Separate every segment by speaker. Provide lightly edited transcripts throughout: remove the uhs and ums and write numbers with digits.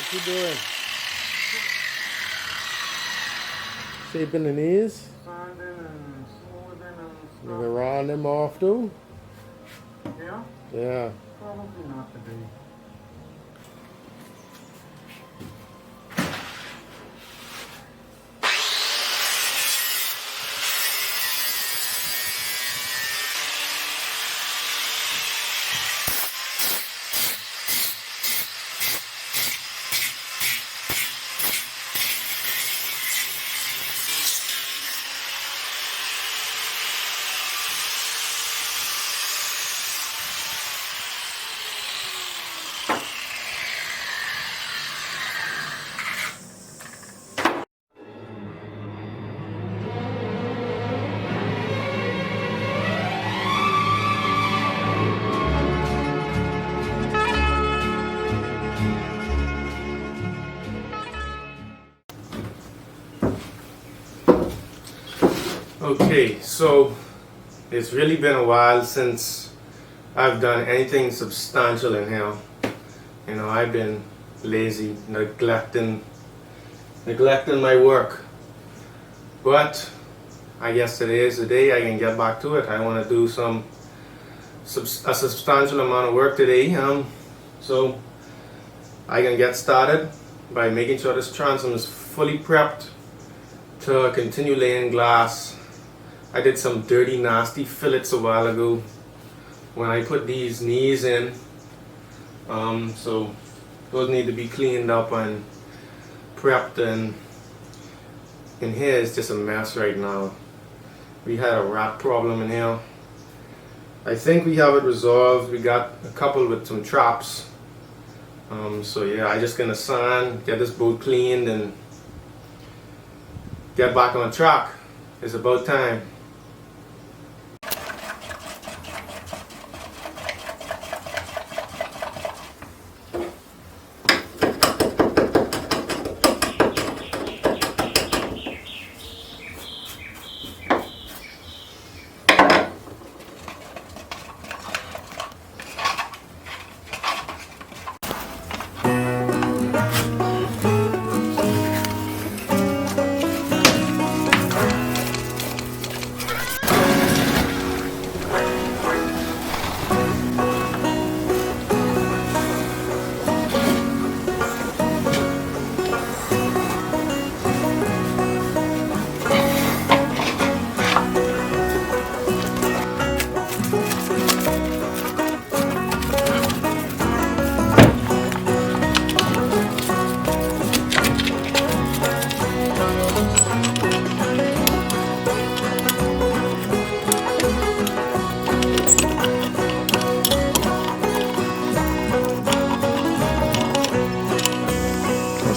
Speaker 1: What you doing? Shaping the knees?
Speaker 2: Sanding and smoothing and
Speaker 1: You
Speaker 2: stuff.
Speaker 1: can round them off too?
Speaker 2: Yeah?
Speaker 1: Yeah.
Speaker 2: Probably not today.
Speaker 1: Okay, so it's really been a while since I've done anything substantial in here. You know, I've been lazy, neglecting my work. But I guess today is the day I can get back to it. I want to do a substantial amount of work today. So I can get started by making sure this transom is fully prepped to continue laying glass. I did some dirty, nasty fillets a while ago when I put these knees in. So those need to be cleaned up and prepped, and in here is just a mess right now. We had a rat problem in here. I think we have it resolved. We got a couple with some traps. So yeah, I just gonna sand, get this boat cleaned, and get back on track. It's about time.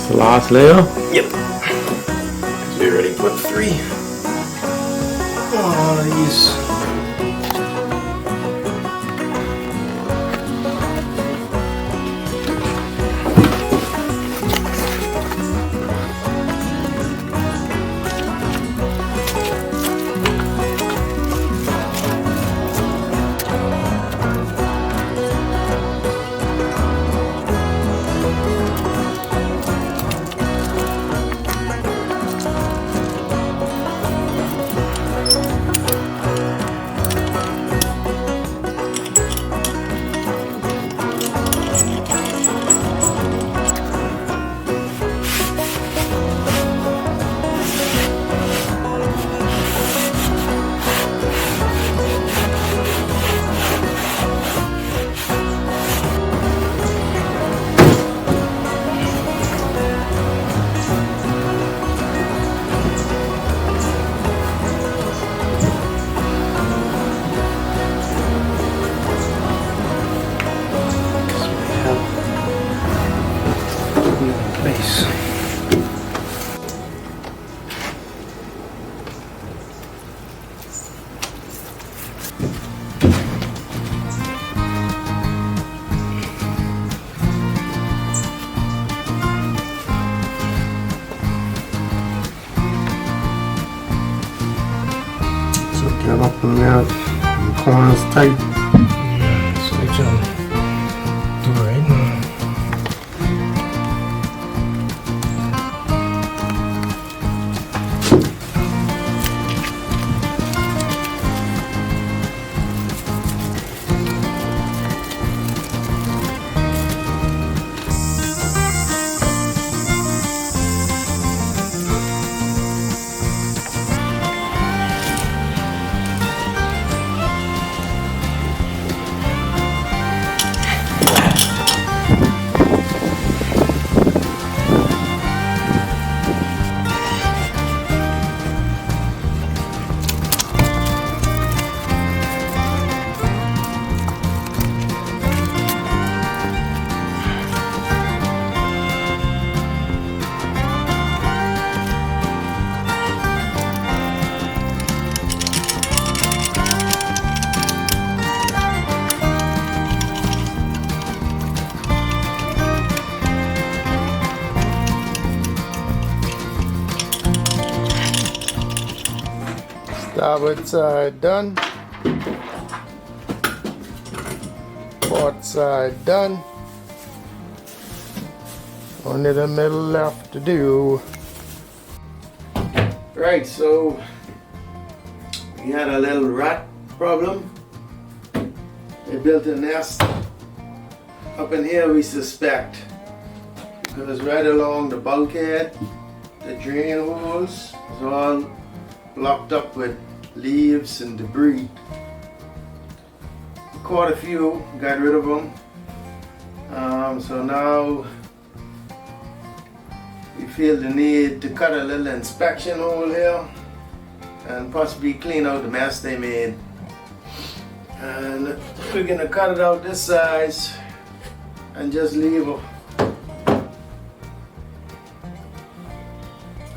Speaker 1: The last layer? Yep. We're ready to put 3 on these. Get up in there, the corners tight. Yeah, that's what I'm doing right now. Starboard side done. Port side done. Only the middle left to do. Right, so we had a little rat problem. They built a nest up in here, we suspect, because right along the bulkhead, the drain holes is all blocked up with leaves and debris. We caught a few, got rid of them. So now we feel the need to cut a little inspection hole here and possibly clean out the mess they made. And we're gonna cut it out this size and just leave a,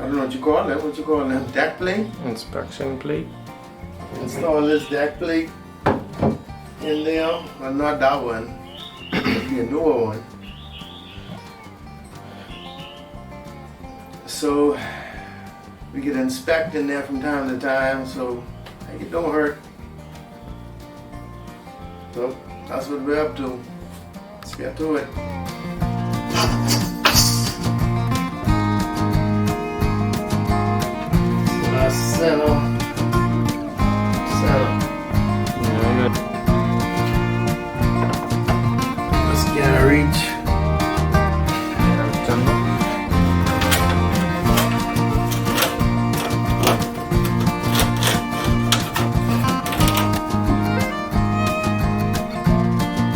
Speaker 1: I don't know what you call it, deck plate? Inspection plate. Install this deck plate in there, well not that one, it'll be a newer one. So we can inspect in there from time to time, so it don't hurt. So that's what we're up to. Let's get to it. So that's center. Yeah, let's get a reach.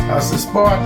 Speaker 1: That's the spot.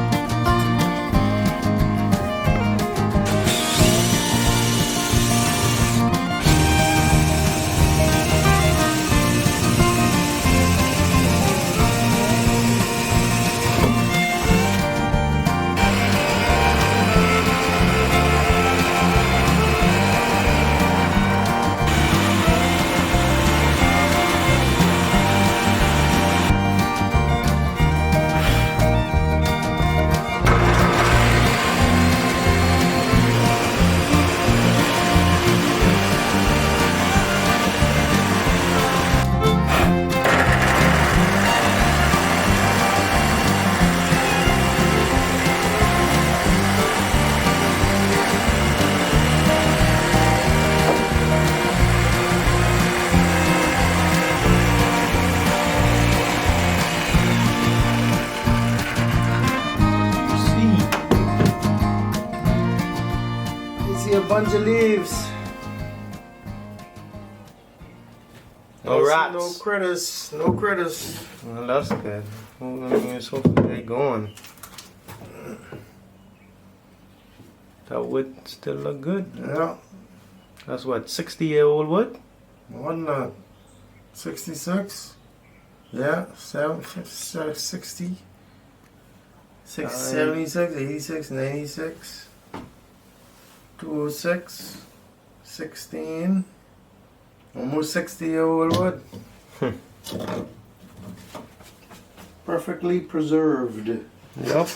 Speaker 1: A bunch of leaves.
Speaker 3: No rats.
Speaker 1: No critters. No critters.
Speaker 3: Well, that's good. Well, so they're gone. That wood still look good.
Speaker 1: Yeah.
Speaker 3: That's what, 60-year-old wood?
Speaker 1: More than that. 66. Yeah. 60. 76, 86, 96. 206, 16, almost 60-year-old wood. Perfectly preserved.
Speaker 3: Yep.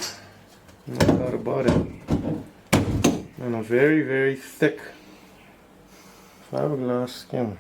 Speaker 3: No doubt about it. And a very, very thick fiberglass skin.